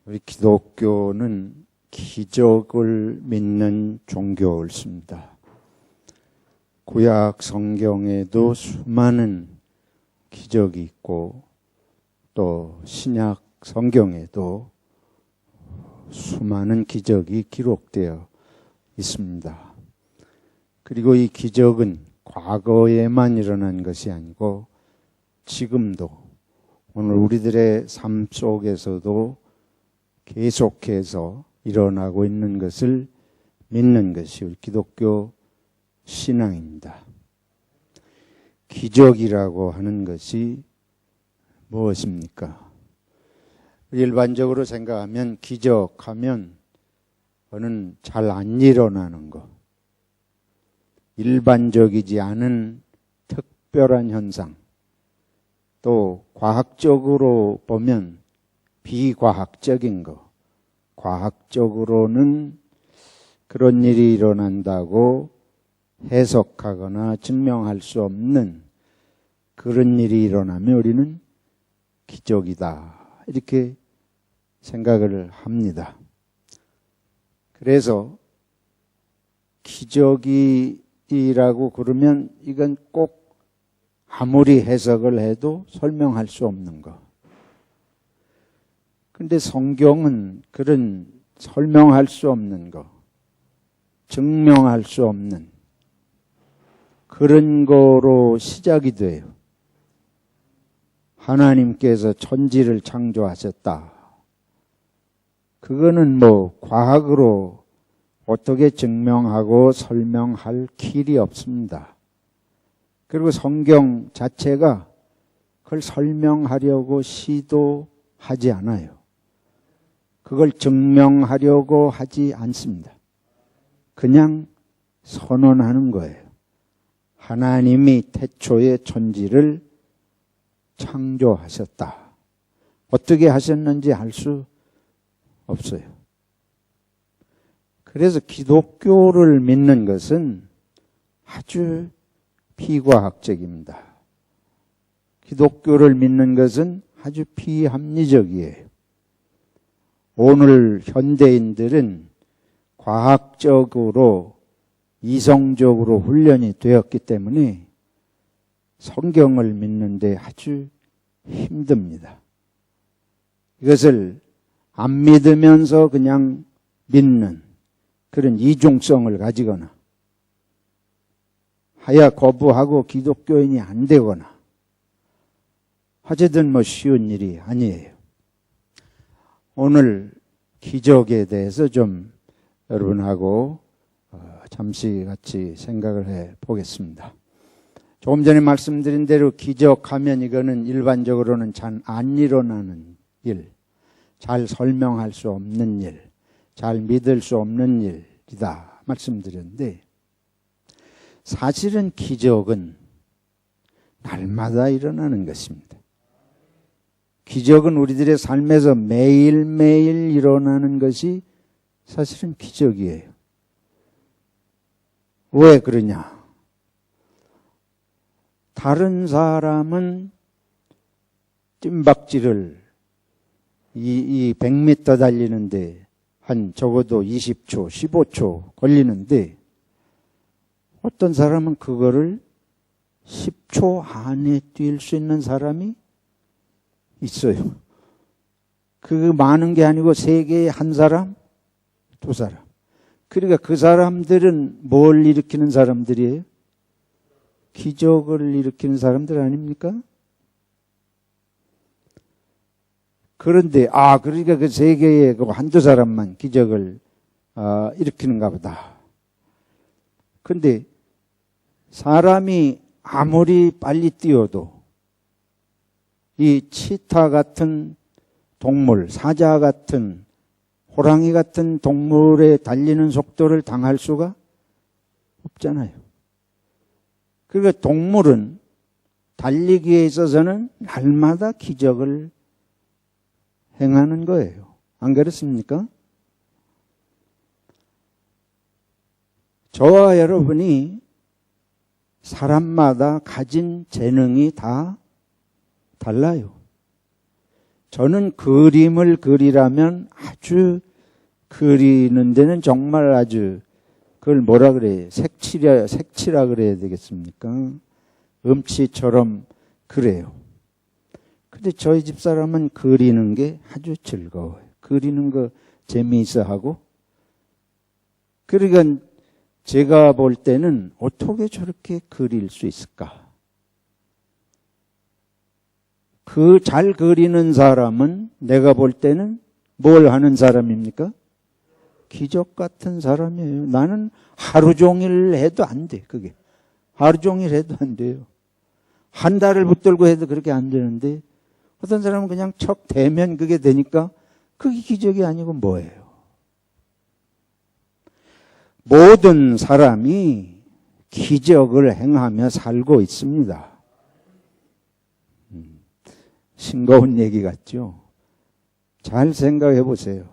우리 기독교는 기적을 믿는 종교였습니다. 구약 성경에도 수많은 기적이 있고 또 신약 성경에도 수많은 기적이 기록되어 있습니다. 그리고 이 기적은 과거에만 일어난 것이 아니고 지금도 오늘 우리들의 삶 속에서도 계속해서 일어나고 있는 것을 믿는 것이 우리 기독교 신앙입니다. 기적이라고 하는 것이 무엇입니까? 일반적으로 생각하면 기적하면 그거는 잘 안 일어나는 것, 일반적이지 않은 특별한 현상, 또 과학적으로 보면 비과학적인 것, 과학적으로는 그런 일이 일어난다고 해석하거나 증명할 수 없는 그런 일이 일어나면 우리는 기적이다, 이렇게 생각을 합니다. 그래서 기적이라고 그러면 이건 꼭 아무리 해석을 해도 설명할 수 없는 것. 근데 성경은 그런 설명할 수 없는 것, 증명할 수 없는 그런 거로 시작이 돼요. 하나님께서 천지를 창조하셨다. 그거는 과학으로 어떻게 증명하고 설명할 길이 없습니다. 그리고 성경 자체가 그걸 설명하려고 시도하지 않아요. 그걸 증명하려고 하지 않습니다. 그냥 선언하는 거예요. 하나님이 태초에 천지를 창조하셨다. 어떻게 하셨는지 알 수 없어요. 그래서 기독교를 믿는 것은 아주 비과학적입니다. 기독교를 믿는 것은 아주 비합리적이에요. 오늘 현대인들은 과학적으로 이성적으로 훈련이 되었기 때문에 성경을 믿는데 아주 힘듭니다. 이것을 안 믿으면서 그냥 믿는 그런 이중성을 가지거나 하야 거부하고 기독교인이 안 되거나 어쨌든 쉬운 일이 아니에요. 오늘 기적에 대해서 좀 여러분하고 잠시 같이 생각을 해 보겠습니다. 조금 전에 말씀드린 대로 기적하면 이거는 일반적으로는 잘 안 일어나는 일, 잘 설명할 수 없는 일, 잘 믿을 수 없는 일이다 말씀드렸는데, 사실은 기적은 날마다 일어나는 것입니다. 기적은 우리들의 삶에서 매일매일 일어나는 것이 사실은 기적이에요. 왜 그러냐? 다른 사람은 뜀박질을 이 100m 달리는데 한 적어도 20초, 15초 걸리는데 어떤 사람은 그거를 10초 안에 뛸 수 있는 사람이 있어요. 그 많은 게 아니고 세계에 한 사람, 두 사람. 그러니까 그 사람들은 뭘 일으키는 사람들이에요? 기적을 일으키는 사람들 아닙니까? 그런데 그러니까 그 세계에 그 한두 사람만 기적을 일으키는가 보다. 근데 사람이 아무리 빨리 뛰어도 이 치타 같은 동물, 사자 같은 호랑이 같은 동물에 달리는 속도를 당할 수가 없잖아요. 그러니까 동물은 달리기에 있어서는 날마다 기적을 행하는 거예요. 안 그렇습니까? 저와 여러분이 사람마다 가진 재능이 다 달라요. 저는 그림을 그리라면 아주 그리는 데는 정말 아주 그걸 뭐라 그래요? 색칠이라 그래야 되겠습니까? 음치처럼 그래요. 근데 저희 집사람은 그리는 게 아주 즐거워요. 그리는 거 재미있어 하고. 그러니까 제가 볼 때는 어떻게 저렇게 그릴 수 있을까? 그 잘 그리는 사람은 내가 볼 때는 뭘 하는 사람입니까? 기적 같은 사람이에요. 나는 하루 종일 해도 안 돼, 그게. 하루 종일 해도 안 돼요. 한 달을 붙들고 해도 그렇게 안 되는데, 어떤 사람은 그냥 척 대면 그게 되니까 그게 기적이 아니고 뭐예요? 모든 사람이 기적을 행하며 살고 있습니다. 싱거운 얘기 같죠? 잘 생각해 보세요.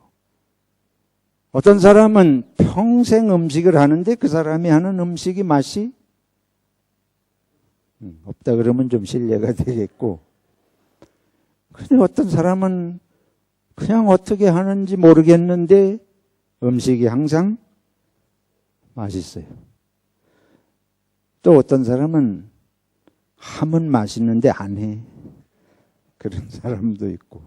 어떤 사람은 평생 음식을 하는데 그 사람이 하는 음식이 맛이 없다 그러면 좀 신뢰가 되겠고, 근데 어떤 사람은 그냥 어떻게 하는지 모르겠는데 음식이 항상 맛있어요. 또 어떤 사람은 하면 맛있는데 안 해. 그런 사람도 있고.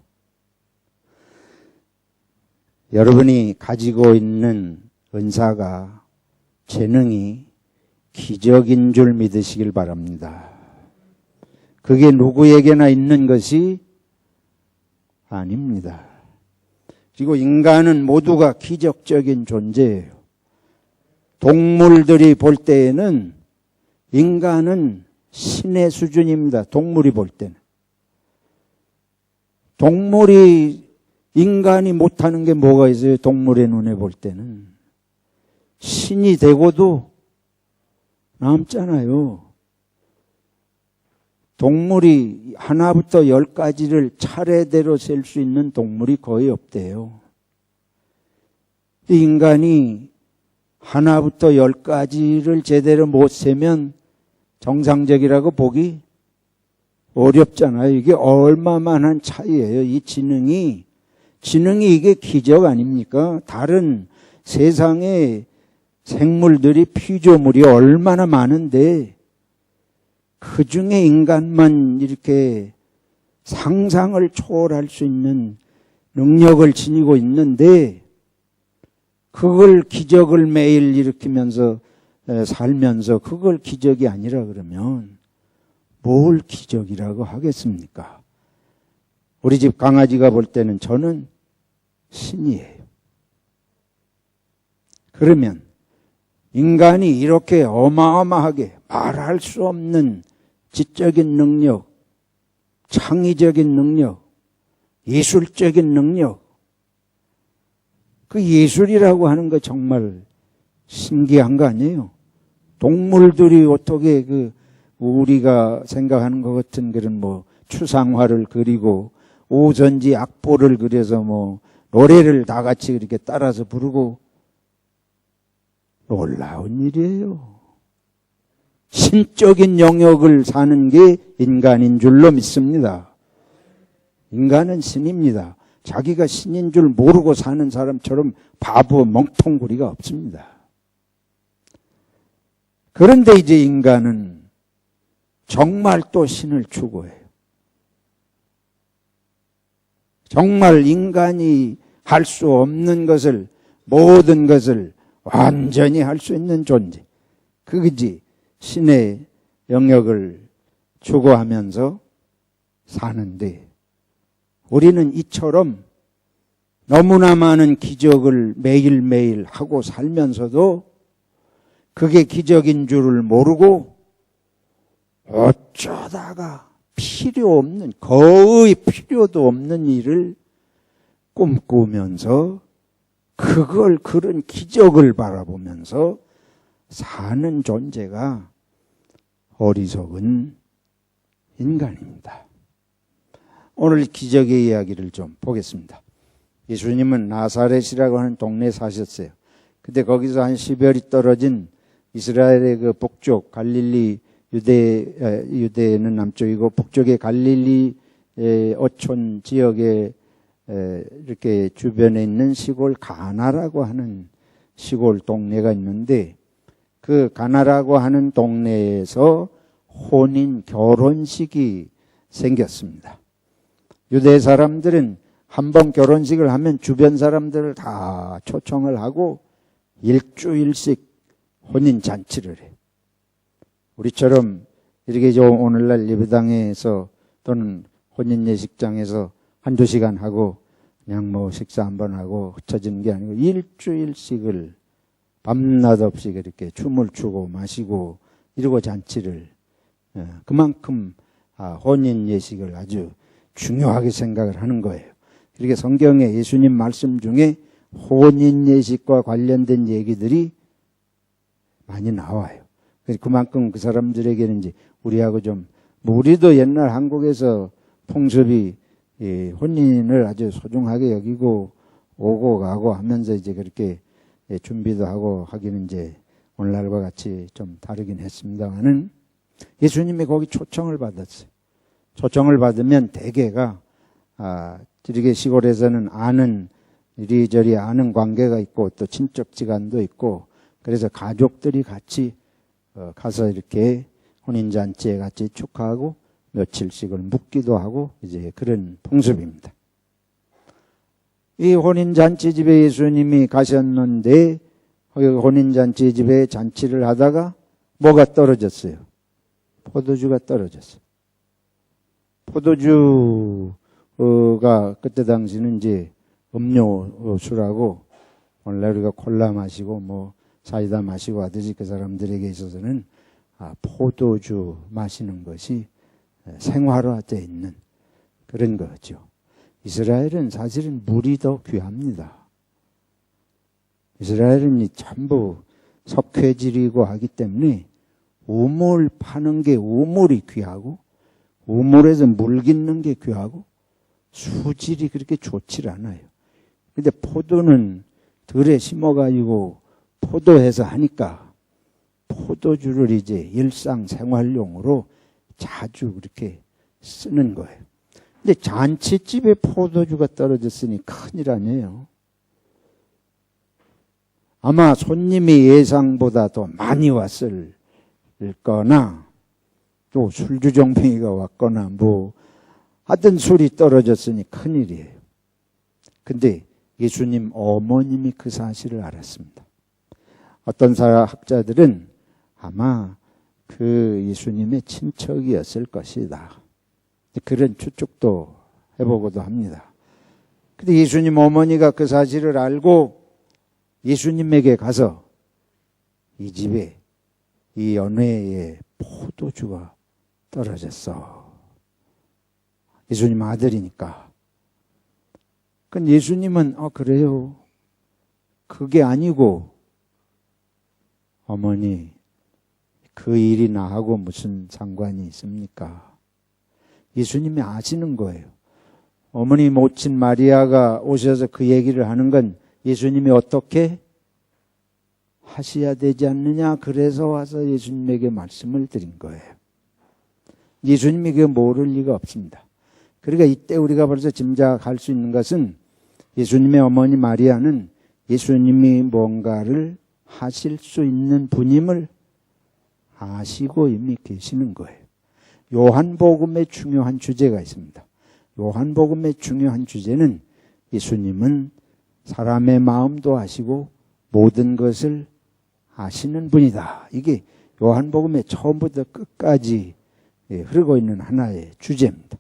여러분이 가지고 있는 은사가, 재능이 기적인 줄 믿으시길 바랍니다. 그게 누구에게나 있는 것이 아닙니다. 그리고 인간은 모두가 기적적인 존재예요. 동물들이 볼 때에는 인간은 신의 수준입니다. 동물이 볼 때는. 동물이 인간이 못하는 게 뭐가 있어요? 동물의 눈에 볼 때는. 신이 되고도 남잖아요. 동물이 하나부터 10가지를 차례대로 셀 수 있는 동물이 거의 없대요. 인간이 하나부터 10가지를 제대로 못 세면 정상적이라고 보기 어렵잖아요. 이게 얼마만한 차이예요. 이 지능이 이게 기적 아닙니까? 다른 세상의 생물들이 피조물이 얼마나 많은데 그 중에 인간만 이렇게 상상을 초월할 수 있는 능력을 지니고 있는데 그걸 기적을 매일 일으키면서 살면서 그걸 기적이 아니라 그러면 뭘 기적이라고 하겠습니까? 우리 집 강아지가 볼 때는 저는 신이에요. 그러면 인간이 이렇게 어마어마하게 말할 수 없는 지적인 능력, 창의적인 능력, 예술적인 능력, 그 예술이라고 하는 거 정말 신기한 거 아니에요? 동물들이 어떻게 그 우리가 생각하는 것 같은 그런 뭐 추상화를 그리고 오선지 악보를 그려서 뭐 노래를 다 같이 이렇게 따라서 부르고 놀라운 일이에요. 신적인 영역을 사는 게 인간인 줄로 믿습니다. 인간은 신입니다. 자기가 신인 줄 모르고 사는 사람처럼 바보 멍텅구리가 없습니다. 그런데 이제 인간은 정말 또 신을 추구해요. 정말 인간이 할 수 없는 것을, 모든 것을 완전히 할 수 있는 존재. 그것이 신의 영역을 추구하면서 사는데 우리는 이처럼 너무나 많은 기적을 매일매일 하고 살면서도 그게 기적인 줄을 모르고 어쩌다가 필요 없는, 거의 필요도 없는 일을 꿈꾸면서 그걸, 그런 기적을 바라보면서 사는 존재가 어리석은 인간입니다. 오늘 기적의 이야기를 좀 보겠습니다. 예수님은 나사렛이라고 하는 동네에 사셨어요. 근데 거기서 한 10여리 떨어진 이스라엘의 그 북쪽 갈릴리, 유대는 남쪽이고 북쪽의 갈릴리 어촌 지역에 이렇게 주변에 있는 시골 가나라고 하는 시골 동네가 있는데 그 가나라고 하는 동네에서 혼인 결혼식이 생겼습니다. 유대 사람들은 한번 결혼식을 하면 주변 사람들을 다 초청을 하고 일주일씩 혼인 잔치를 해. 우리처럼 이렇게 오늘날 예배당에서 또는 혼인 예식장에서 한두 시간 하고 그냥 뭐 식사 한번 하고 흩어지는 게 아니고 일주일씩을 밤낮 없이 그렇게 춤을 추고 마시고 이러고 잔치를 그만큼 혼인 예식을 아주 중요하게 생각을 하는 거예요. 그렇게 성경에 예수님 말씀 중에 혼인 예식과 관련된 얘기들이 많이 나와요. 그만큼 그 사람들에게는 이제 우리하고 좀 우리도 옛날 한국에서 풍습이 혼인을 아주 소중하게 여기고 오고 가고 하면서 이제 그렇게 준비도 하고 하기는 이제 오늘날과 같이 좀 다르긴 했습니다만은 예수님이 거기 초청을 받았어요. 초청을 받으면 대개가 이렇게 시골에서는 아는 이리저리 아는 관계가 있고 또 친척지간도 있고 그래서 가족들이 같이 가서 이렇게 혼인잔치에 같이 축하하고 며칠씩을 묵기도 하고 이제 그런 풍습입니다. 이 혼인잔치 집에 예수님이 가셨는데 혼인잔치 집에 잔치를 하다가 뭐가 떨어졌어요? 포도주가 떨어졌어요. 포도주가 그때 당시는 이제 음료수라고 오늘날 우리가 콜라 마시고 뭐 사이다 마시고 하듯이 그 사람들에게 있어서는 포도주 마시는 것이 생활화되어 있는 그런 거죠. 이스라엘은 사실은 물이 더 귀합니다. 이스라엘은 전부 석회질이고 하기 때문에 우물 파는 게 우물이 귀하고 우물에서 물 깃는 게 귀하고 수질이 그렇게 좋지 않아요. 근데 포도는 들에 심어가지고 포도해서 하니까 포도주를 이제 일상생활용으로 자주 그렇게 쓰는 거예요. 근데 잔치집에 포도주가 떨어졌으니 큰일 아니에요. 아마 손님이 예상보다 더 많이 왔을 거나 또 술주정뱅이가 왔거나 뭐 하여튼 술이 떨어졌으니 큰일이에요. 근데 예수님 어머님이 그 사실을 알았습니다. 어떤 학자들은 아마 그 예수님의 친척이었을 것이다. 그런 추측도 해보고도 합니다. 근데 예수님 어머니가 그 사실을 알고 예수님에게 가서 이 집에 이 연회에 포도주가 떨어졌어. 예수님 아들이니까. 그럼 예수님은 그래요. 그게 아니고 어머니 그 일이 나하고 무슨 상관이 있습니까? 예수님이 아시는 거예요. 어머니 모친 마리아가 오셔서 그 얘기를 하는 건 예수님이 어떻게 하셔야 되지 않느냐 그래서 와서 예수님에게 말씀을 드린 거예요. 예수님이 그거 모를 리가 없습니다. 그러니까 이때 우리가 벌써 짐작할 수 있는 것은 예수님의 어머니 마리아는 예수님이 뭔가를 하실 수 있는 분임을 아시고 이미 계시는 거예요. 요한복음의 중요한 주제가 있습니다. 요한복음의 중요한 주제는 예수님은 사람의 마음도 아시고 모든 것을 아시는 분이다. 이게 요한복음의 처음부터 끝까지 흐르고 있는 하나의 주제입니다.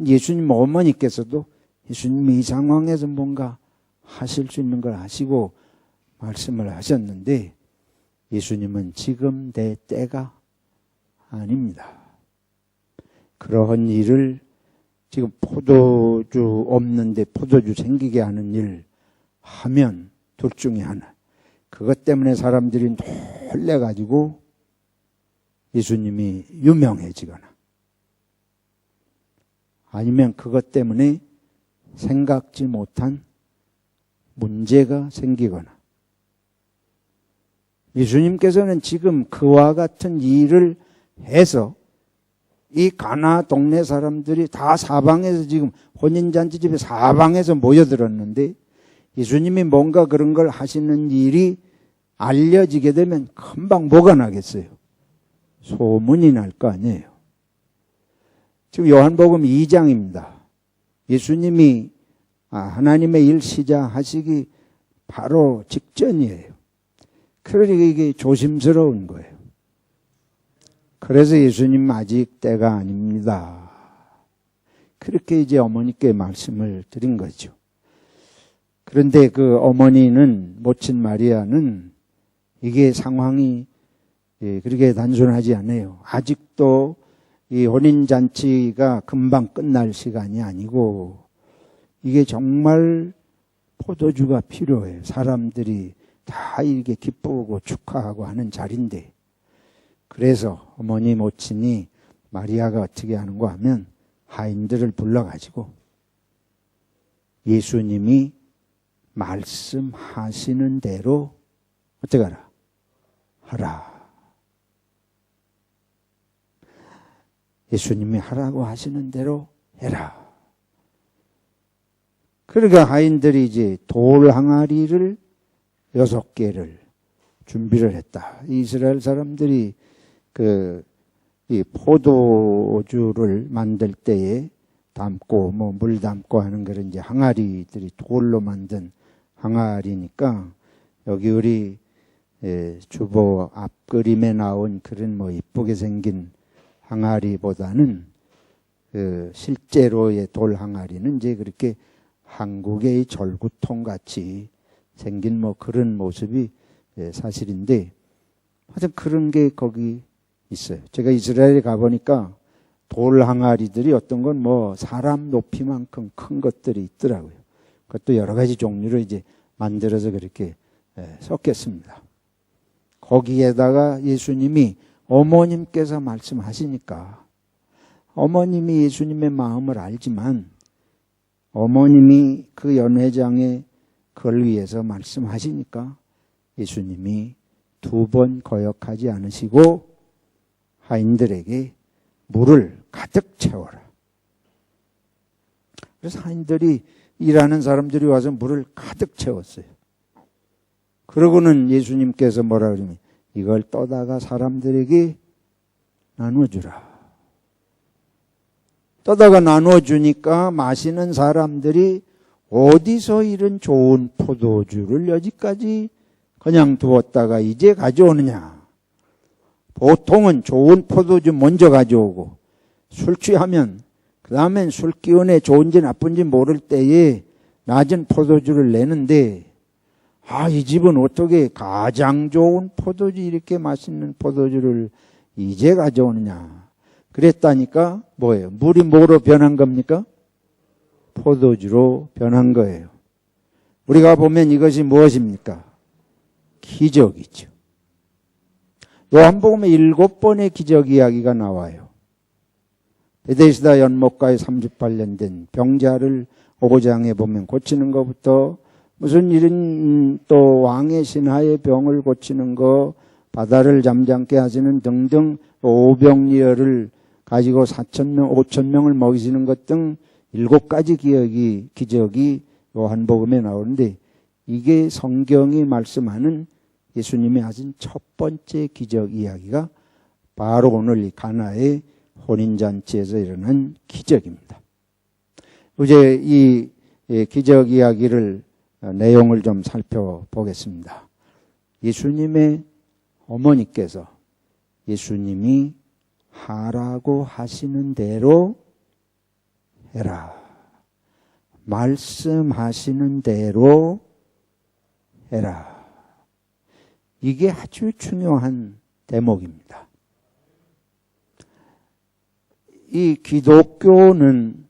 예수님 어머니께서도 예수님이 이 상황에서 뭔가 하실 수 있는 걸 아시고 말씀을 하셨는데 예수님은 지금 내 때가 아닙니다. 그러한 일을 지금 포도주 없는데 포도주 생기게 하는 일 하면 둘 중에 하나. 그것 때문에 사람들이 놀래가지고 예수님이 유명해지거나 아니면 그것 때문에 생각지 못한 문제가 생기거나 예수님께서는 지금 그와 같은 일을 해서 이 가나 동네 사람들이 다 사방에서 지금 혼인잔치 집에 사방에서 모여들었는데 예수님이 뭔가 그런 걸 하시는 일이 알려지게 되면 금방 뭐가 나겠어요? 소문이 날 거 아니에요. 지금 요한복음 2장입니다. 예수님이 하나님의 일 시작하시기 바로 직전이에요. 그러니까 이게 조심스러운 거예요. 그래서 예수님 아직 때가 아닙니다. 그렇게 이제 어머니께 말씀을 드린 거죠. 그런데 그 어머니는, 모친 마리아는 이게 상황이 그렇게 단순하지 않아요. 아직도 이 혼인잔치가 금방 끝날 시간이 아니고 이게 정말 포도주가 필요해요. 사람들이 다 이렇게 기쁘고 축하하고 하는 자리인데, 그래서 어머니 모친이 마리아가 어떻게 하는가 하면 하인들을 불러가지고 예수님이 말씀하시는 대로 어떻게 하라. 예수님이 하라고 하시는 대로 해라. 그러니까 하인들이 이제 돌 항아리를 6개를 준비를 했다. 이스라엘 사람들이 이 포도주를 만들 때에 담고 물 담고 하는 그런 이제 항아리들이 돌로 만든 항아리니까, 여기 우리 주보 앞그림에 나온 그런 이쁘게 생긴 항아리보다는 실제로의 돌 항아리는 이제 그렇게 한국의 절구통 같이 생긴 그런 모습이 사실인데, 하여튼 그런 게 거기 있어요. 제가 이스라엘에 가보니까 돌 항아리들이 어떤 건 사람 높이만큼 큰 것들이 있더라고요. 그것도 여러 가지 종류로 이제 만들어서 그렇게 섞였습니다. 거기에다가 예수님이, 어머님께서 말씀하시니까, 어머님이 예수님의 마음을 알지만 어머님이 그 연회장에 그걸 위해서 말씀하시니까 예수님이 2번 거역하지 않으시고 하인들에게 물을 가득 채워라. 그래서 하인들이, 일하는 사람들이 와서 물을 가득 채웠어요. 그러고는 예수님께서 뭐라 그러냐면 이걸 떠다가 사람들에게 나눠주라. 떠다가 나눠주니까 마시는 사람들이 어디서 이런 좋은 포도주를 여기까지 그냥 두었다가 이제 가져오느냐. 보통은 좋은 포도주 먼저 가져오고 술 취하면 그 다음엔 술 기운에 좋은지 나쁜지 모를 때에 낮은 포도주를 내는데, 이 집은 어떻게 가장 좋은 포도주, 이렇게 맛있는 포도주를 이제 가져오느냐. 그랬다니까 뭐예요? 물이 뭐로 변한 겁니까? 포도주로 변한 거예요. 우리가 보면 이것이 무엇입니까? 기적이죠. 요한복음에 7번의 기적 이야기가 나와요. 베데스다 연못가에 38년 된 병자를 5장에 보면 고치는 것부터, 무슨 이런 또 왕의 신하의 병을 고치는 거, 바다를 잠잠케 하시는 등등, 오병이어를 가지고 4,000명, 5,000명을 먹이시는 것 등 7가지 기적이 요한복음에 나오는데, 이게 성경이 말씀하는 예수님이 하신 첫 번째 기적 이야기가 바로 오늘 이 가나의 혼인잔치에서 일어난 기적입니다. 이제 이 기적 이야기를 내용을 좀 살펴보겠습니다. 예수님의 어머니께서 예수님이 하라고 하시는 대로 해라. 말씀하시는 대로 해라. 이게 아주 중요한 대목입니다. 이 기독교는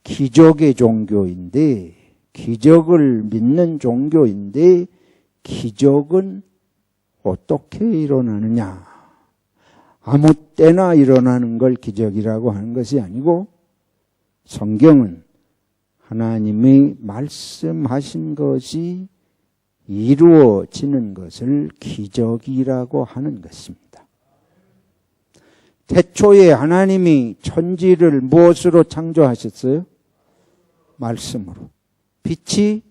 기적의 종교인데, 기적을 믿는 종교인데, 기적은 어떻게 일어나느냐? 아무 때나 일어나는 걸 기적이라고 하는 것이 아니고, 성경은 하나님이 말씀하신 것이 이루어지는 것을 기적이라고 하는 것입니다. 태초에 하나님이 천지를 무엇으로 창조하셨어요? 말씀으로. 빛이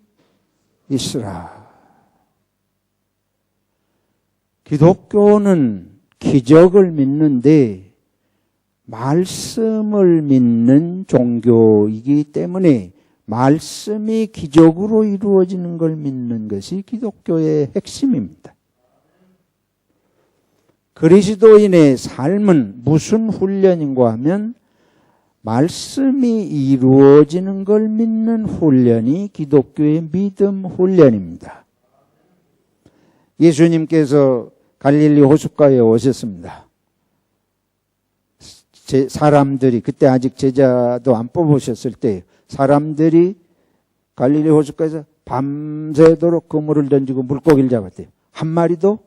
있으라. 기독교는 기적을 믿는데 말씀을 믿는 종교이기 때문에 말씀이 기적으로 이루어지는 걸 믿는 것이 기독교의 핵심입니다. 그리스도인의 삶은 무슨 훈련인가 하면 말씀이 이루어지는 걸 믿는 훈련이 기독교의 믿음 훈련입니다. 예수님께서 갈릴리 호숫가에 오셨습니다. 사람들이 그때 아직 제자도 안 뽑으셨을 때 사람들이 갈릴리 호숫가에서 밤새도록 그물을 던지고 물고기를 잡았대요. 한 마리도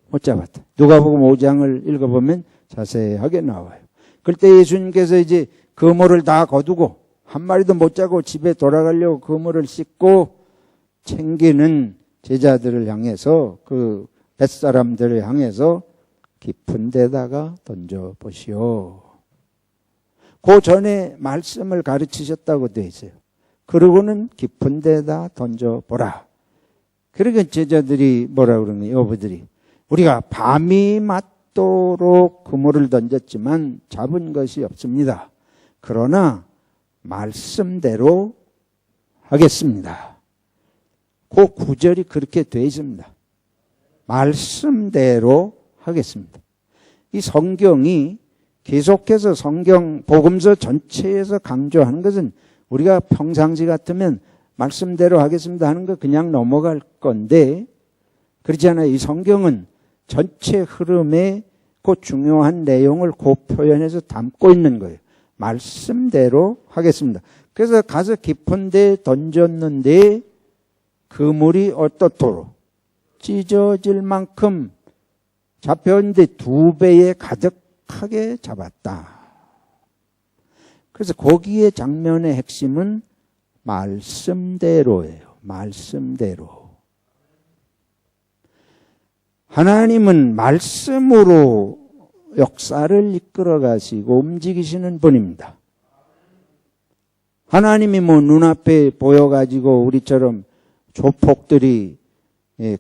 못 잡았다. 누가복음 5장을 읽어보면 자세하게 나와요. 그때 예수님께서 이제 그물을 다 거두고 한 마리도 못 잡고 집에 돌아가려고 그물을 씻고 챙기는 제자들을 향해서 그 뱃사람들을 향해서 깊은 데다가 던져보시오. 그 전에 말씀을 가르치셨다고 되어 있어요. 그러고는 깊은 데다 던져보라. 그러니까 제자들이 뭐라 그러는 거예요? 여부들이. 우리가 밤이 맞도록 그물을 던졌지만 잡은 것이 없습니다. 그러나 말씀대로 하겠습니다. 그 구절이 그렇게 되어 있습니다. 말씀대로 하겠습니다. 이 성경이 계속해서 성경 복음서 전체에서 강조하는 것은 우리가 평상시 같으면 말씀대로 하겠습니다 하는 거 그냥 넘어갈 건데 그렇지 않아요. 이 성경은 전체 흐름에 그 중요한 내용을 그 표현해서 담고 있는 거예요. 말씀대로 하겠습니다. 그래서 가서 깊은 데 던졌는데 그물이 어떻도록 찢어질 만큼 잡혔는데 2배에 가득하게 잡았다. 그래서 거기에 장면의 핵심은 말씀대로예요. 말씀대로. 하나님은 말씀으로 역사를 이끌어 가시고 움직이시는 분입니다. 하나님이 뭐 눈앞에 보여가지고 우리처럼 조폭들이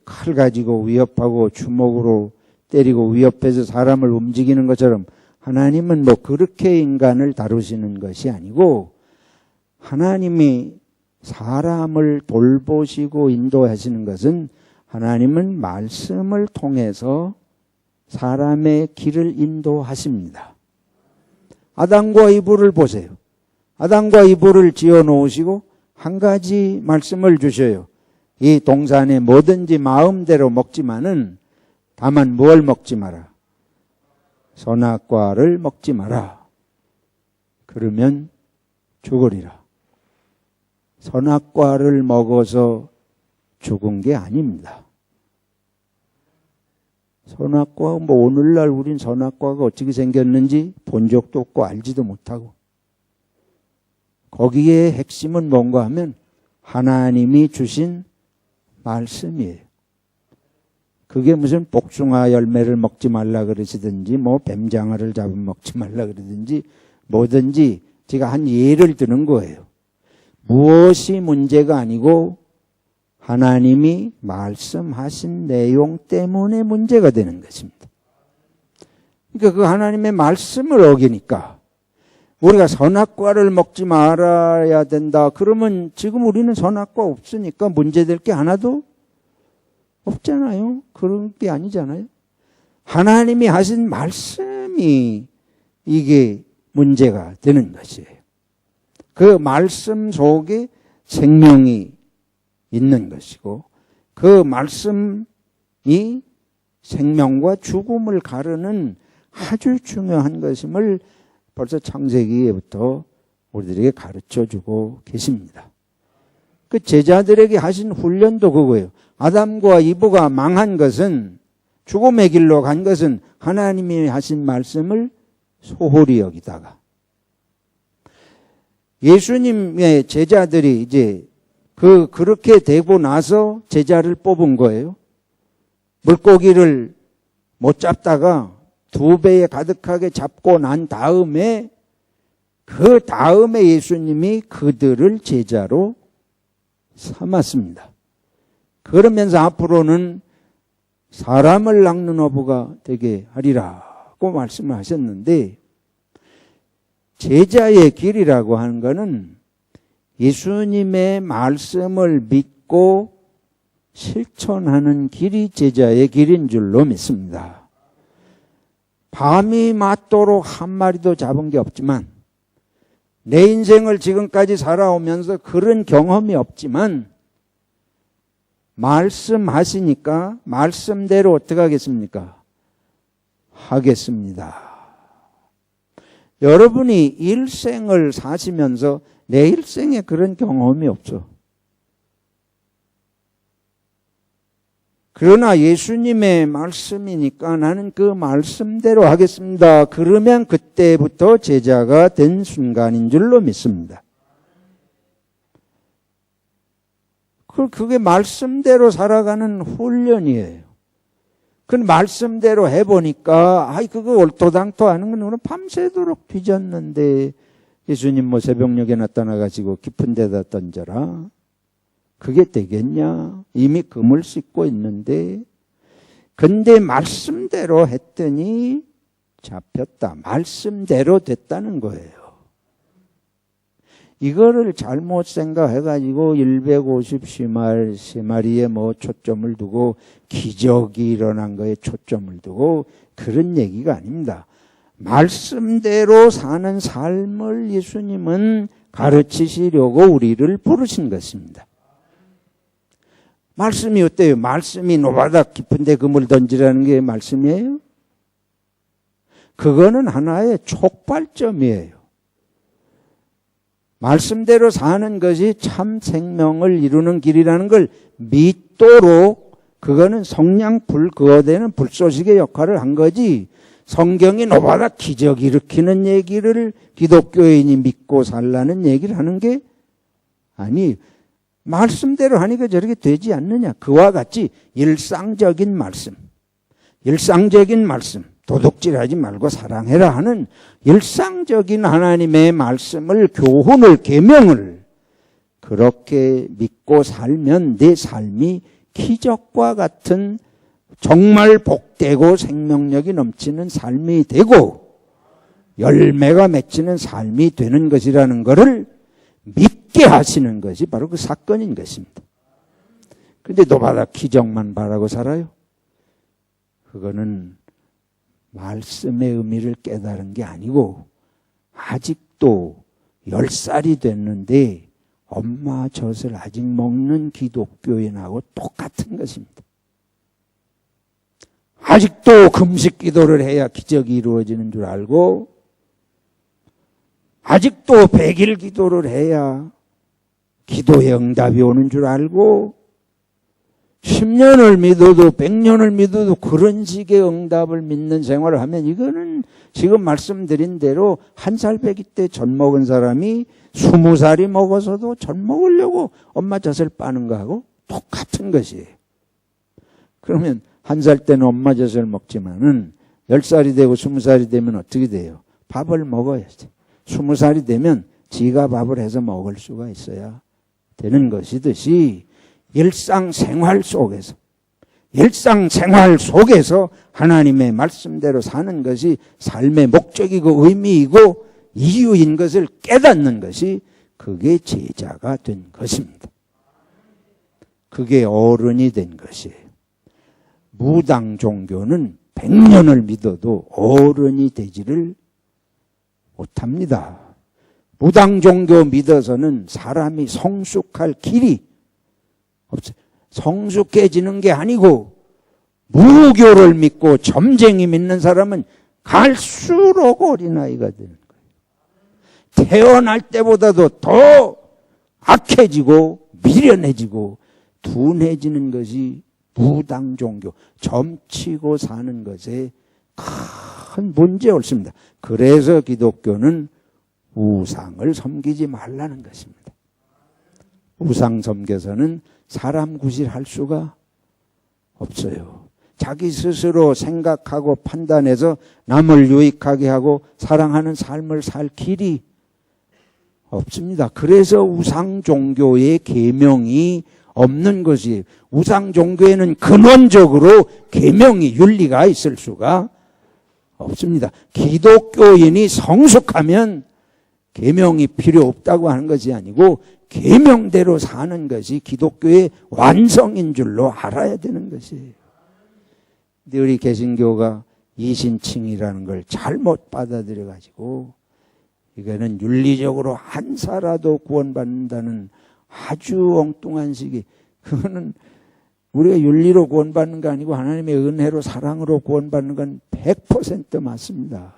칼 가지고 위협하고 주먹으로 때리고 위협해서 사람을 움직이는 것처럼 하나님은 뭐 그렇게 인간을 다루시는 것이 아니고 하나님이 사람을 돌보시고 인도하시는 것은 하나님은 말씀을 통해서 사람의 길을 인도하십니다. 아담과 이브를 보세요. 아담과 이브를 지어 놓으시고 한 가지 말씀을 주셔요. 이 동산에 뭐든지 마음대로 먹지만은 다만 뭘 먹지 마라. 선악과를 먹지 마라. 그러면 죽으리라. 선악과를 먹어서 죽은 게 아닙니다. 선악과 뭐 오늘날 우린 선악과가 어떻게 생겼는지 본 적도 없고 알지도 못하고 거기에 핵심은 뭔가 하면 하나님이 주신 말씀이에요. 그게 무슨 복숭아 열매를 먹지 말라 그러시든지 뭐 뱀장어를 잡으면 먹지 말라 그러든지 뭐든지 제가 한 예를 드는 거예요. 무엇이 문제가 아니고 하나님이 말씀하신 내용 때문에 문제가 되는 것입니다. 그러니까 그 하나님의 말씀을 어기니까 우리가 선악과를 먹지 말아야 된다. 그러면 지금 우리는 선악과 없으니까 문제될 게 하나도 없잖아요. 그런 게 아니잖아요. 하나님이 하신 말씀이 이게 문제가 되는 것이에요. 그 말씀 속에 생명이 있는 것이고 그 말씀이 생명과 죽음을 가르는 아주 중요한 것임을 벌써 창세기에부터 우리들에게 가르쳐주고 계십니다. 그 제자들에게 하신 훈련도 그거예요. 아담과 이브가 망한 것은 죽음의 길로 간 것은 하나님이 하신 말씀을 소홀히 여기다가 예수님의 제자들이 이제 그렇게 되고 나서 제자를 뽑은 거예요. 물고기를 못 잡다가 2배에 가득하게 잡고 난 다음에 그 다음에 예수님이 그들을 제자로 삼았습니다. 그러면서 앞으로는 사람을 낚는 어부가 되게 하리라고 말씀을 하셨는데, 제자의 길이라고 하는 것은 예수님의 말씀을 믿고 실천하는 길이 제자의 길인 줄로 믿습니다. 밤이 맞도록 한 마리도 잡은 게 없지만, 내 인생을 지금까지 살아오면서 그런 경험이 없지만, 말씀하시니까 말씀대로 어떻게 하겠습니까? 하겠습니다. 여러분이 일생을 사시면서 내 일생에 그런 경험이 없어. 그러나 예수님의 말씀이니까 나는 그 말씀대로 하겠습니다. 그러면 그때부터 제자가 된 순간인 줄로 믿습니다. 그게 말씀대로 살아가는 훈련이에요. 그 말씀대로 해보니까, 그거 올토당토 하는 건 밤새도록 뒤졌는데, 예수님 새벽녘에 나타나가지고 깊은 데다 던져라. 그게 되겠냐? 이미 금을 씻고 있는데. 근데 말씀대로 했더니 잡혔다. 말씀대로 됐다는 거예요. 이거를 잘못 생각해가지고 150마리에 초점을 두고 기적이 일어난 거에 초점을 두고 그런 얘기가 아닙니다. 말씀대로 사는 삶을 예수님은 가르치시려고 우리를 부르신 것입니다. 말씀이 어때요? 말씀이 노바다 깊은데 금을 던지라는 게 말씀이에요? 그거는 하나의 촉발점이에요. 말씀대로 사는 것이 참 생명을 이루는 길이라는 걸 믿도록, 그거는 성냥불 그어대는 불쏘시개 역할을 한 거지, 성경이 노바다 기적 일으키는 얘기를 기독교인이 믿고 살라는 얘기를 하는 게 아니, 말씀대로 하니까 저렇게 되지 않느냐. 그와 같이 일상적인 말씀, 도둑질하지 말고 사랑해라 하는 일상적인 하나님의 말씀을, 교훈을, 계명을 그렇게 믿고 살면 내 삶이 기적과 같은 정말 복되고 생명력이 넘치는 삶이 되고 열매가 맺히는 삶이 되는 것이라는 것을 믿게 하시는 것이 바로 그 사건인 것입니다. 그런데 노바다 기적만 바라고 살아요? 그거는 말씀의 의미를 깨달은 게 아니고, 아직도 10살이 됐는데 엄마 젖을 아직 먹는 기독교인하고 똑같은 것입니다. 아직도 금식 기도를 해야 기적이 이루어지는 줄 알고, 아직도 100일 기도를 해야 기도의 응답이 오는 줄 알고, 10년을 믿어도 100년을 믿어도 그런 식의 응답을 믿는 생활을 하면, 이거는 지금 말씀드린 대로 1살 배기 때 젖 먹은 사람이 20살이 먹어서도 젖 먹으려고 엄마 젖을 빠는 거하고 똑같은 것이에요. 그러면 1살 때는 엄마 젖을 먹지만은 10살이 되고 20살이 되면 어떻게 돼요? 밥을 먹어야지. 20살이 되면 지가 밥을 해서 먹을 수가 있어야 되는 것이듯이, 일상생활 속에서 하나님의 말씀대로 사는 것이 삶의 목적이고 의미이고 이유인 것을 깨닫는 것이, 그게 제자가 된 것입니다. 그게 어른이 된 것이에요. 무당 종교는 100년을 믿어도 어른이 되지를 못합니다. 무당 종교 믿어서는 사람이 성숙할 길이 없어요. 성숙해지는 게 아니고, 무교를 믿고 점쟁이 믿는 사람은 갈수록 어린아이가 되는 거예요. 태어날 때보다도 더 악해지고 미련해지고 둔해지는 것이 무당 종교, 점치고 사는 것에 큰 문제 옳습니다. 그래서 기독교는 우상을 섬기지 말라는 것입니다. 우상 섬겨서는 사람 구실할 수가 없어요. 자기 스스로 생각하고 판단해서 남을 유익하게 하고 사랑하는 삶을 살 길이 없습니다. 그래서 우상 종교의 계명이 없는 것이, 우상 종교에는 근원적으로 계명이, 윤리가 있을 수가 없습니다. 기독교인이 성숙하면 계명이 필요 없다고 하는 것이 아니고 계명대로 사는 것이 기독교의 완성인 줄로 알아야 되는 것이에요. 근데 우리 개신교가 이신칭이라는 걸 잘못 받아들여 가지고 이거는 윤리적으로 한 사라도 구원받는다는 아주 엉뚱한 식이, 그거는 우리가 윤리로 구원받는 거 아니고 하나님의 은혜로 사랑으로 구원받는 건 100% 맞습니다.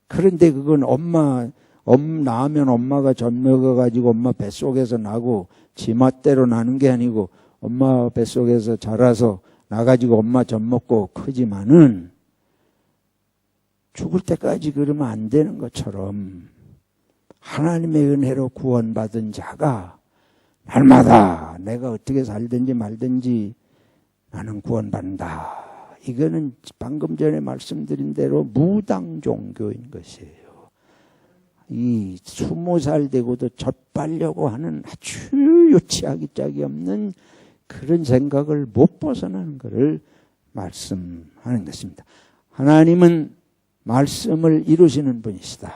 그런데 그건 낳으면 엄마가 젖 먹어가지고 엄마 뱃속에서 나고 지 멋대로 나는 게 아니고 엄마 뱃속에서 자라서 나가지고 엄마 젖 먹고 크지만은 죽을 때까지 그러면 안 되는 것처럼 하나님의 은혜로 구원받은 자가 날마다 내가 어떻게 살든지 말든지 나는 구원받는다. 이거는 방금 전에 말씀드린 대로 무당 종교인 것이에요. 이 20살 되고도 젖빨려고 하는 아주 유치하기 짝이 없는 그런 생각을 못 벗어나는 것을 말씀하는 것입니다. 하나님은 말씀을 이루시는 분이시다.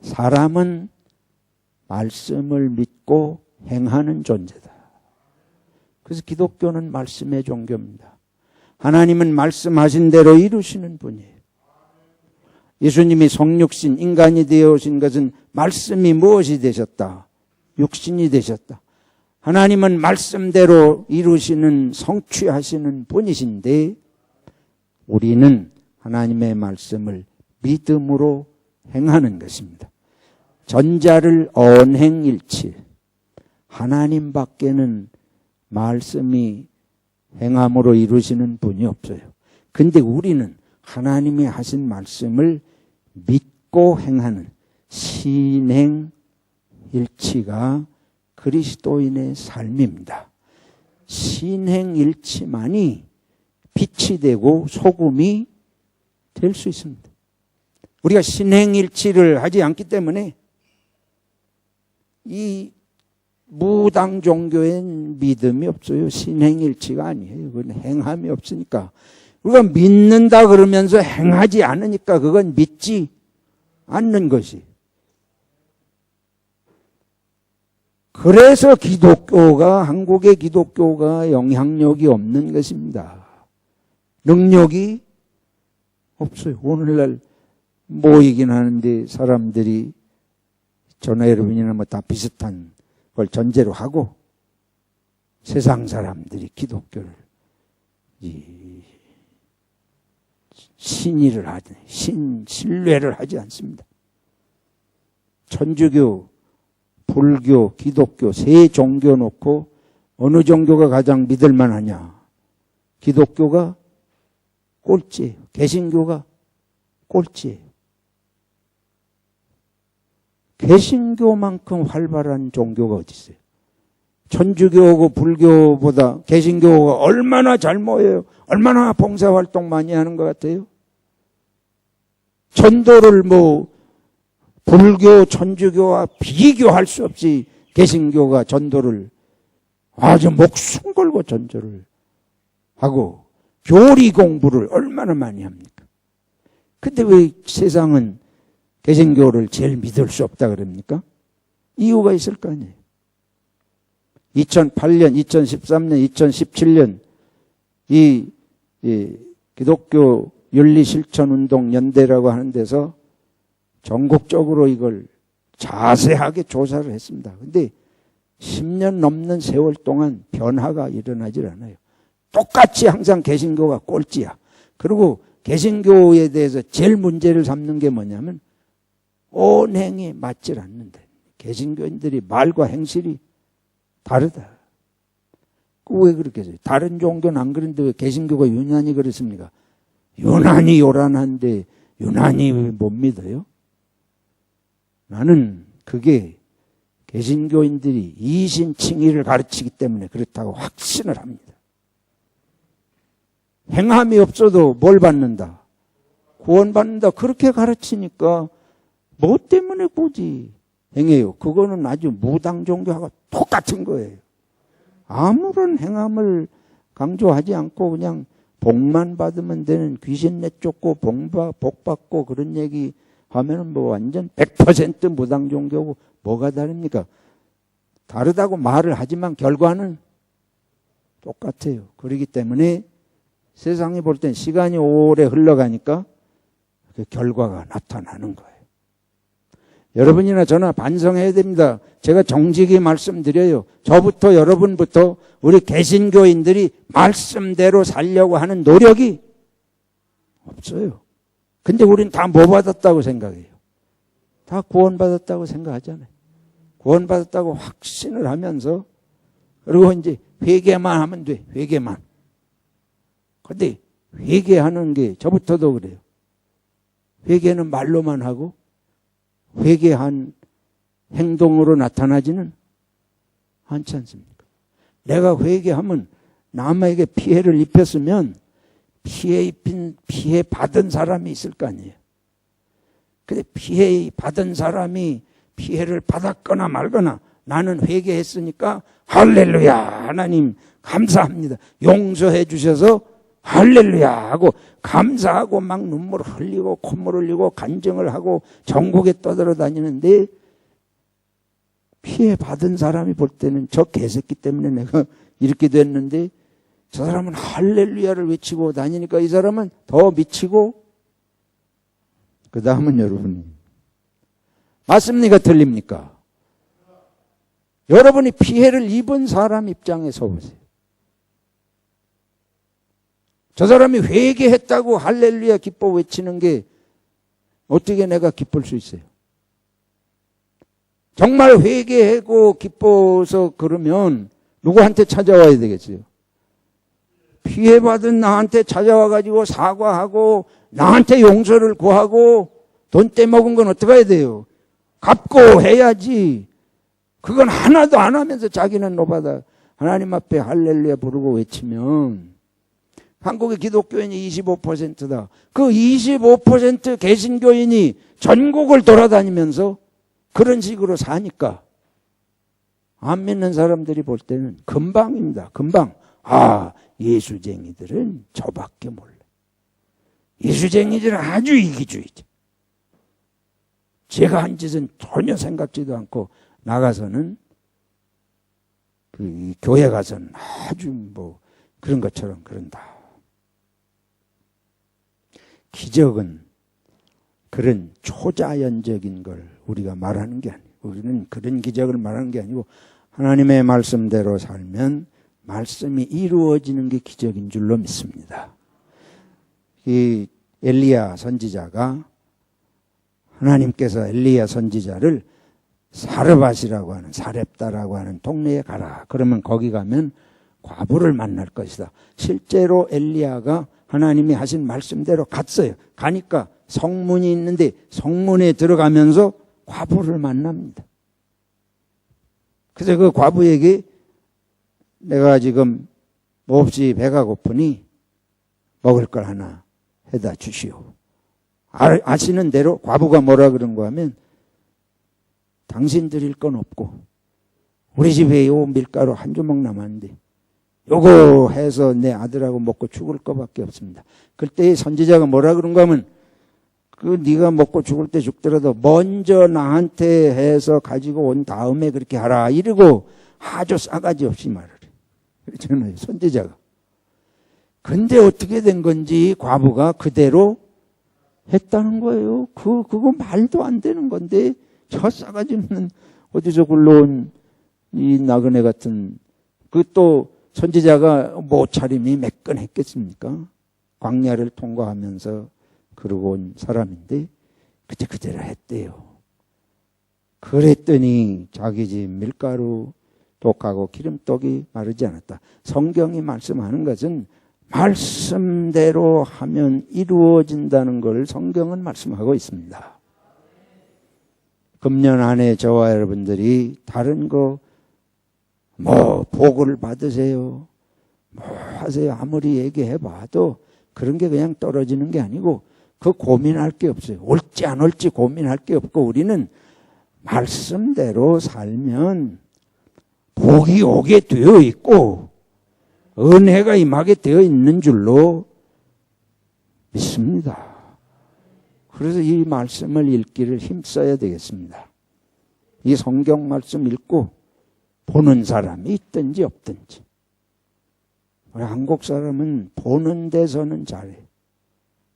사람은 말씀을 믿고 행하는 존재다. 그래서 기독교는 말씀의 종교입니다. 하나님은 말씀하신 대로 이루시는 분이에요. 예수님이 성육신 인간이 되어 오신 것은 말씀이 무엇이 되셨다? 육신이 되셨다. 하나님은 말씀대로 이루시는 성취하시는 분이신데 우리는 하나님의 말씀을 믿음으로 행하는 것입니다. 전자를 언행일치. 하나님 밖에는 말씀이 행함으로 이루시는 분이 없어요. 근데 우리는 하나님이 하신 말씀을 믿고 행하는 신행일치가 그리스도인의 삶입니다. 신행일치만이 빛이 되고 소금이 될 수 있습니다. 우리가 신행일치를 하지 않기 때문에 이 무당 종교엔 믿음이 없어요. 신행일치가 아니에요. 그건 행함이 없으니까. 우리가 믿는다 그러면서 행하지 않으니까 그건 믿지 않는 것이. 그래서 기독교가, 한국의 기독교가 영향력이 없는 것입니다. 능력이 없어요. 오늘날 모이긴 하는데 사람들이 저나 여러분이나 뭐 다 비슷한 걸 전제로 하고 세상 사람들이 기독교를 신의를 하지, 신뢰를 하지 않습니다. 천주교, 불교, 기독교 세 종교 놓고 어느 종교가 가장 믿을 만하냐? 기독교가 꼴찌예요. 개신교가 꼴찌예요. 개신교만큼 활발한 종교가 어디 있어요? 천주교하고 불교보다 개신교가 얼마나 잘 모여요? 얼마나 봉사활동 많이 하는 것 같아요? 전도를 불교, 천주교와 비교할 수 없이 개신교가 전도를 아주 목숨 걸고 전도를 하고 교리 공부를 얼마나 많이 합니까? 근데 왜 세상은 개신교를 제일 믿을 수 없다 그럽니까? 이유가 있을 거 아니에요. 2008년, 2013년, 2017년 이 기독교 윤리실천운동 연대라고 하는 데서 전국적으로 이걸 자세하게 조사를 했습니다. 근데 10년 넘는 세월 동안 변화가 일어나질 않아요. 똑같이 항상 개신교가 꼴찌야. 그리고 개신교에 대해서 제일 문제를 삼는 게 뭐냐면 언행이 맞질 않는데 개신교인들이 말과 행실이 다르다. 왜 그렇게 해요? 다른 종교는 안 그런데 왜 개신교가 유난히 그렇습니까? 유난히 요란한데 유난히 못 믿어요? 나는 그게 개신교인들이 이신칭의를 가르치기 때문에 그렇다고 확신을 합니다. 행함이 없어도 뭘 받는다? 구원받는다. 그렇게 가르치니까 뭐 때문에 굳이 행해요? 그거는 아주 무당 종교하고 똑같은 거예요. 아무런 행함을 강조하지 않고 그냥 복만 받으면 되는, 귀신 내쫓고 복 받고 그런 얘기 하면은 뭐 완전 100% 무당 종교고 뭐가 다릅니까? 다르다고 말을 하지만 결과는 똑같아요. 그렇기 때문에 세상이 볼 땐 시간이 오래 흘러가니까 그 결과가 나타나는 거예요. 여러분이나 저나 반성해야 됩니다. 제가 정직히 말씀드려요. 저부터 여러분부터 우리 개신교인들이 말씀대로 살려고 하는 노력이 없어요. 근데 우린 다 뭐 받았다고 생각해요? 다 구원받았다고 생각하잖아요. 구원받았다고 확신을 하면서, 그리고 이제 회개만 하면 돼. 회개만. 근데 회개하는 게 저부터도 그래요. 회개는 말로만 하고 회개한 행동으로 나타나지는 않지 않습니까? 내가 회개하면 남에게 피해를 입혔으면 피해 받은 사람이 있을 거 아니에요. 근데 피해 받은 사람이 피해를 받았거나 말거나 나는 회개했으니까 할렐루야, 하나님 감사합니다, 용서해 주셔서 할렐루야 하고 감사하고 막 눈물 흘리고 콧물 흘리고 간증을 하고 전국에 떠돌아다니는데, 피해 받은 사람이 볼 때는 저 개새끼 때문에 내가 이렇게 됐는데, 저 사람은 할렐루야를 외치고 다니니까 이 사람은 더 미치고, 그 다음은 여러분이 맞습니까? 틀립니까? 여러분이 피해를 입은 사람 입장에 서보세요. 저 사람이 회개했다고 할렐루야 기뻐 외치는 게 어떻게 내가 기쁠 수 있어요? 정말 회개하고 기뻐서 그러면 누구한테 찾아와야 되겠어요? 피해받은 나한테 찾아와가지고 사과하고 나한테 용서를 구하고, 돈 떼먹은 건 어떻게 해야 돼요? 갚고 해야지. 그건 하나도 안 하면서 자기는 노바다 하나님 앞에 할렐루야 부르고 외치면, 한국의 기독교인이 25%다. 그 25% 개신교인이 전국을 돌아다니면서 그런 식으로 사니까 안 믿는 사람들이 볼 때는 금방입니다. 금방. 아, 예수쟁이들은 저밖에 몰라. 예수쟁이들은 아주 이기주의죠. 제가 한 짓은 전혀 생각지도 않고 나가서는, 그 교회 가서는 아주 뭐 그런 것처럼 그런다. 기적은 그런 초자연적인 걸 우리가 말하는 게 아니고, 우리는 그런 기적을 말하는 게 아니고 하나님의 말씀대로 살면 말씀이 이루어지는 게 기적인 줄로 믿습니다. 이 엘리야 선지자가, 하나님께서 엘리야 선지자를 사르밧이라고 하는, 사렙다라고 하는 동네에 가라. 그러면 거기 가면 과부를 만날 것이다. 실제로 엘리야가 하나님이 하신 말씀대로 갔어요. 가니까 성문이 있는데 성문에 들어가면서 과부를 만납니다. 그래서 그 과부에게 내가 지금 몹시 배가 고프니 먹을 걸 하나 해다 주시오. 아시는 대로 과부가 뭐라 그런가 하면, 당신 드릴 건 없고 우리 집에 요 밀가루 한 주먹 남았는데 요거 해서 내 아들하고 먹고 죽을 거밖에 없습니다. 그때 선지자가 뭐라 그런가 하면, 그 네가 먹고 죽을 때 죽더라도 먼저 나한테 해서 가지고 온 다음에 그렇게 하라, 이러고 아주 싸가지 없이 말을 해. 그렇잖아요, 선지자가. 근데 어떻게 된 건지 과부가 그대로 했다는 거예요. 그거 말도 안 되는 건데, 저 싸가지 없는 어디서 굴러온 이 나그네 같은, 그 또 선지자가 모차림이 매끈했겠습니까? 광야를 통과하면서 그러고 온 사람인데 그때 그대로 했대요. 그랬더니 자기 집 밀가루 독하고 기름떡이 마르지 않았다. 성경이 말씀하는 것은 말씀대로 하면 이루어진다는 걸 성경은 말씀하고 있습니다. 금년 안에 저와 여러분들이 다른 거 뭐 복을 받으세요, 뭐 하세요. 아무리 얘기해봐도 그런 게 그냥 떨어지는 게 아니고 그 고민할 게 없어요. 올지 안 올지 고민할 게 없고 우리는 말씀대로 살면 복이 오게 되어 있고 은혜가 임하게 되어 있는 줄로 믿습니다. 그래서 이 말씀을 읽기를 힘써야 되겠습니다. 이 성경 말씀 읽고 보는 사람이 있든지 없든지. 우리 한국 사람은 보는 데서는 잘해.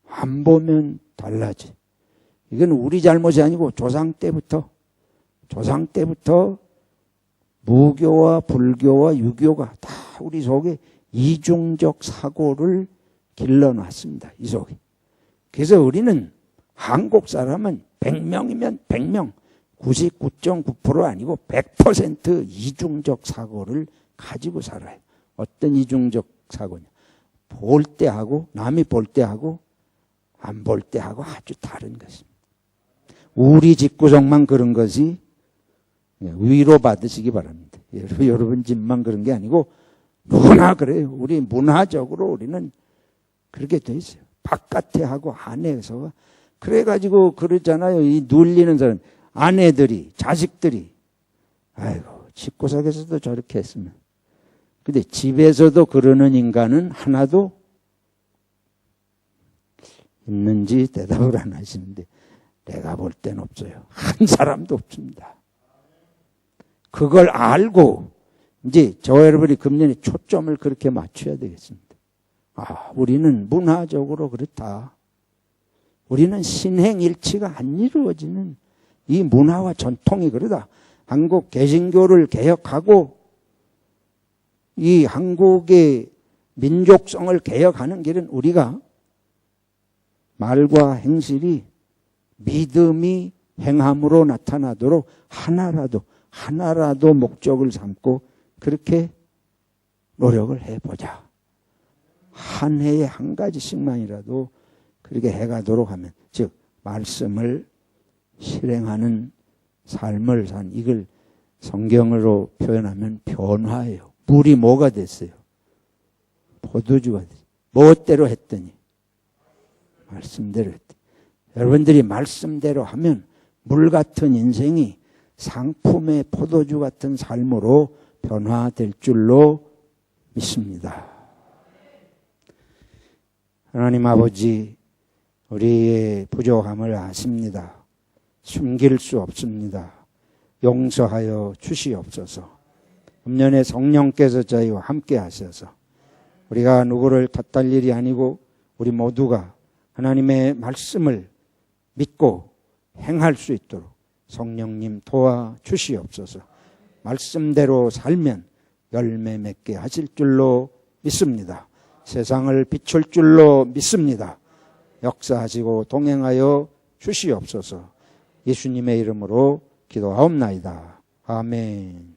안 보면 달라지. 이건 우리 잘못이 아니고 조상 때부터 무교와 불교와 유교가 다 우리 속에 이중적 사고를 길러놨습니다. 이 속에. 그래서 우리는 한국 사람은 100명이면 100명, 99.9% 아니고 100% 이중적 사고를 가지고 살아요. 어떤 이중적 사고냐. 볼 때 하고 남이 볼 때 하고 안 볼 때 하고 아주 다른 것입니다. 우리 집구석만 그런 것이 위로 받으시기 바랍니다. 여러분 집만 그런 게 아니고 누구나 그래요. 우리 문화적으로 우리는 그렇게 돼 있어요. 바깥에 하고 안에서. 그래가지고 그러잖아요. 이 눌리는 사람. 아내들이, 자식들이. 아이고, 집구석에서도 저렇게 했으면. 근데 집에서도 그러는 인간은 하나도 있는지 대답을 안 하시는데 내가 볼 땐 없어요. 한 사람도 없습니다. 그걸 알고 이제 저와 여러분이 금년에 초점을 그렇게 맞춰야 되겠습니다. 아, 우리는 문화적으로 그렇다. 우리는 신행일치가 안 이루어지는 이 문화와 전통이 그러다. 한국 개신교를 개혁하고 이 한국의 민족성을 개혁하는 길은 우리가 말과 행실이 믿음이 행함으로 나타나도록 하나라도 목적을 삼고 그렇게 노력을 해보자. 한 해에 한 가지씩만이라도 그렇게 해가도록 하면, 즉 말씀을 실행하는 삶을 산, 이걸 성경으로 표현하면 변화예요. 물이 뭐가 됐어요? 포도주가 됐어요. 무엇대로 했더니? 말씀대로 했더니. 여러분들이 말씀대로 하면 물 같은 인생이 상품의 포도주 같은 삶으로 변화될 줄로 믿습니다. 하나님 아버지, 우리의 부족함을 아십니다. 숨길 수 없습니다. 용서하여 주시옵소서. 금년에 성령께서 저희와 함께 하셔서 우리가 누구를 탓할 일이 아니고 우리 모두가 하나님의 말씀을 믿고 행할 수 있도록 성령님 도와 주시옵소서. 말씀대로 살면 열매 맺게 하실 줄로 믿습니다. 세상을 비출 줄로 믿습니다. 역사하시고 동행하여 주시옵소서. 예수님의 이름으로 기도하옵나이다. 아멘.